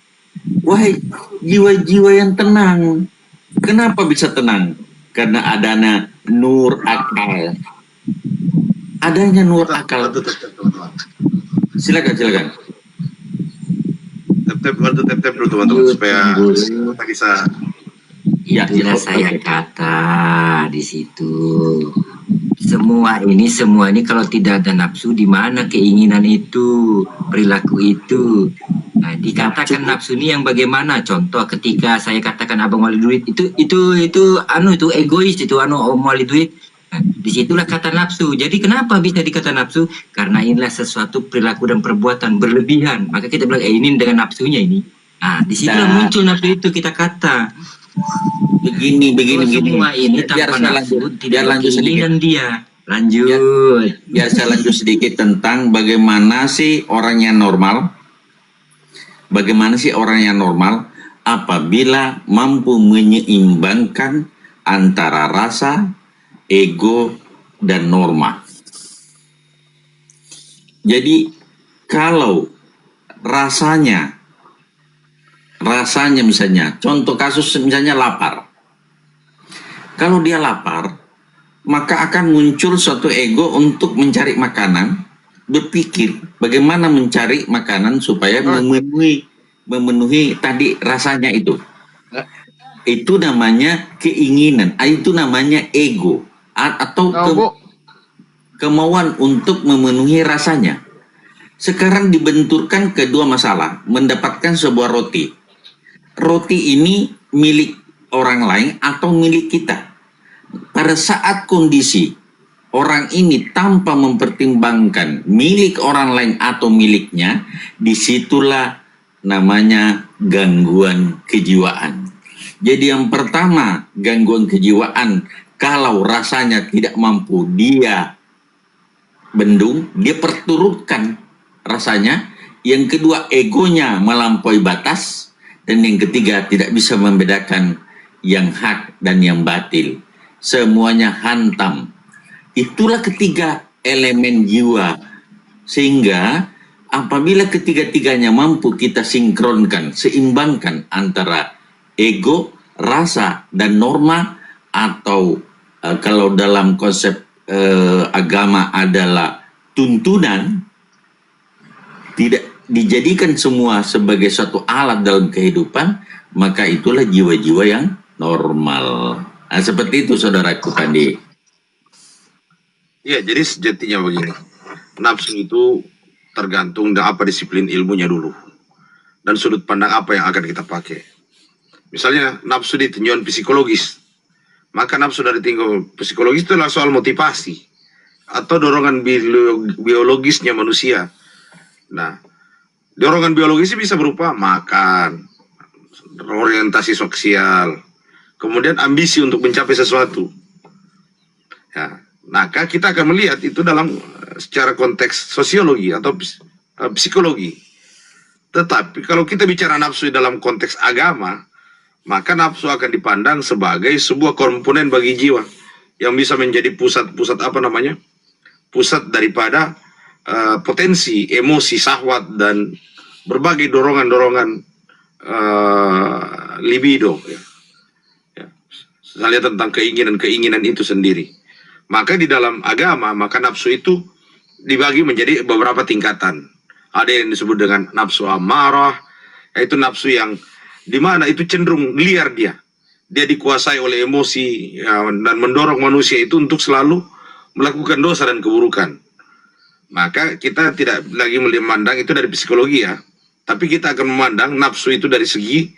Wahai jiwa-jiwa yang tenang. Kenapa bisa tenang? Karena adanya nur akal. Adanya nur akal. Silakan. Tap dulu teman-teman supaya kita bisa. Itulah saya kata di situ. Semua ini kalau tidak ada nafsu, di mana keinginan itu, perilaku itu. Nah, dikatakan nafsu ini yang bagaimana? Contoh ketika saya katakan abang wali duit itu egois, itu om wali duit. Nah, disitulah kata nafsu. Jadi kenapa bisa dikata nafsu? Karena inilah sesuatu perilaku dan perbuatan berlebihan. Maka kita bilang ini dengan nafsunya ini. Nah, disitulah muncul nafsu itu kita kata. Begini. Semua ini tanpa nafsu, tidak lanjut sedikit. Biar saya lanjut sedikit tentang bagaimana sih orang yang normal. Bagaimana sih orang yang normal apabila mampu menyeimbangkan antara rasa, ego, dan norma. Jadi kalau rasanya misalnya, contoh kasus misalnya lapar. Kalau dia lapar, maka akan muncul suatu ego untuk mencari makanan, berpikir bagaimana mencari makanan supaya memenuhi tadi rasanya itu. Itu namanya keinginan, itu namanya ego atau kemauan untuk memenuhi rasanya. Sekarang dibenturkan kedua masalah, mendapatkan sebuah roti. Roti ini milik orang lain atau milik kita. Pada saat kondisi orang ini tanpa mempertimbangkan milik orang lain atau miliknya, disitulah namanya gangguan kejiwaan. Jadi yang pertama, gangguan kejiwaan, kalau rasanya tidak mampu dia bendung, dia perturutkan rasanya. Yang kedua, egonya melampaui batas. Dan yang ketiga, tidak bisa membedakan yang hak dan yang batil. Semuanya hantam. Itulah ketiga elemen jiwa. Sehingga apabila ketiga-tiganya mampu kita sinkronkan, seimbangkan antara ego, rasa, dan norma, atau kalau dalam konsep agama adalah tuntunan, tidak dijadikan semua sebagai satu alat dalam kehidupan, maka itulah jiwa-jiwa yang normal. Nah, seperti itu saudaraku Pandi. Ya, jadi sejatinya begini. Nafsu itu tergantung dari apa disiplin ilmunya dulu. Dan sudut pandang apa yang akan kita pakai. Misalnya nafsu di tinjauan psikologis. Maka nafsu dari tinjauan psikologis itu adalah soal motivasi. Atau dorongan biologisnya manusia. Nah, dorongan biologis bisa berupa makan, orientasi sosial, kemudian ambisi untuk mencapai sesuatu. Ya, maka kita akan melihat itu dalam secara konteks sosiologi atau psikologi. Tetapi kalau kita bicara nafsu dalam konteks agama, maka nafsu akan dipandang sebagai sebuah komponen bagi jiwa yang bisa menjadi pusat daripada potensi, emosi, syahwat, dan berbagai dorongan-dorongan libido. Misalnya tentang keinginan-keinginan itu sendiri. Maka di dalam agama, maka nafsu itu dibagi menjadi beberapa tingkatan. Ada yang disebut dengan nafsu amarah, yaitu nafsu yang dimana itu cenderung liar dia. Dia dikuasai oleh emosi dan mendorong manusia itu untuk selalu melakukan dosa dan keburukan. Maka kita tidak lagi memandang itu dari psikologi ya, tapi kita akan memandang nafsu itu dari segi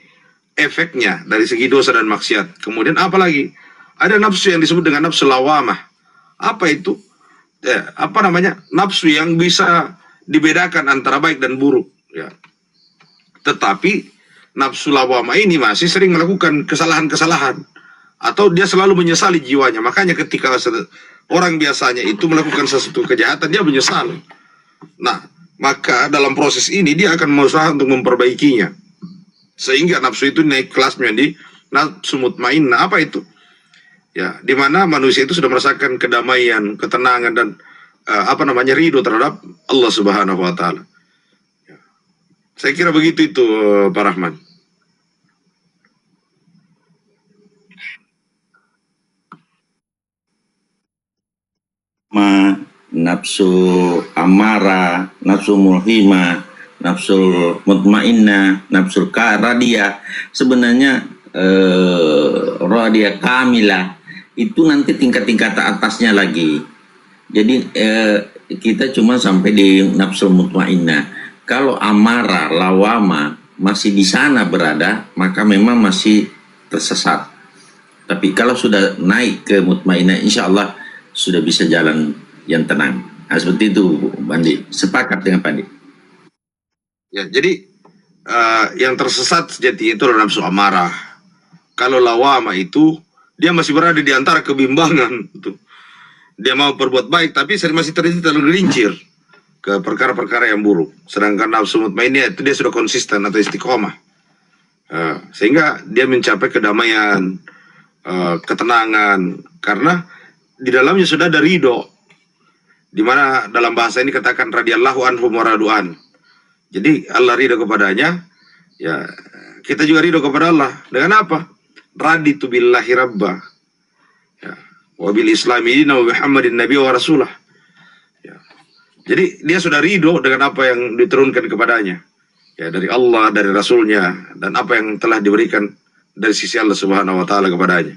efeknya dari segi dosa dan maksiat. Kemudian apa lagi? Ada nafsu yang disebut dengan nafsu lawamah. Apa itu? Apa namanya? Nafsu yang bisa dibedakan antara baik dan buruk. Ya. Tetapi nafsu lawamah ini masih sering melakukan kesalahan-kesalahan. Atau dia selalu menyesali jiwanya. Makanya ketika orang biasanya itu melakukan sesuatu kejahatan, dia menyesal. Nah, maka dalam proses ini dia akan berusaha untuk memperbaikinya. Sehingga nafsu itu naik kelasnya di nafsu mutmainnah. Apa itu? Ya, di mana manusia itu sudah merasakan kedamaian, ketenangan dan ridho terhadap Allah Subhanahu wa taala. Ya. Saya kira begitu itu Pak Rahman. Nafsu amara, nafsu mulhima, nafsu mutmainnah, nafsu radiyah, sebenarnya radiyah kamilah itu nanti tingkat-tingkat atasnya lagi. Jadi kita cuma sampai di nafsu mutmainnah. Kalau amara, lawama masih di sana berada, maka memang masih tersesat. Tapi kalau sudah naik ke mutmainnah, insya Allah sudah bisa jalan yang tenang. Nah, seperti itu, Pandi. Sepakat dengan Pandi. Ya, jadi yang tersesat sejati itu adalah nafsu amarah. Kalau lawama itu dia masih berada di antara kebimbangan. Dia mau berbuat baik, tapi masih tergelincir ke perkara-perkara yang buruk. Sedangkan nafsu mutmainnah itu dia sudah konsisten atau istiqomah. Sehingga dia mencapai kedamaian, ketenangan, karena di dalamnya sudah ada ridho, di mana dalam bahasa ini katakan radhiyallahu anhum wa radu'an. Jadi Allah ridho kepadanya, ya kita juga ridho kepada Allah. Dengan apa? Raditu billahi rabba, ya, wa bil islami dina wa Muhammadin nabiy wa rasulah. Ya. Jadi dia sudah ridho dengan apa yang diturunkan kepadanya, ya, dari Allah, dari Rasulnya, dan apa yang telah diberikan dari sisi Allah Subhanahu wa taala kepadanya.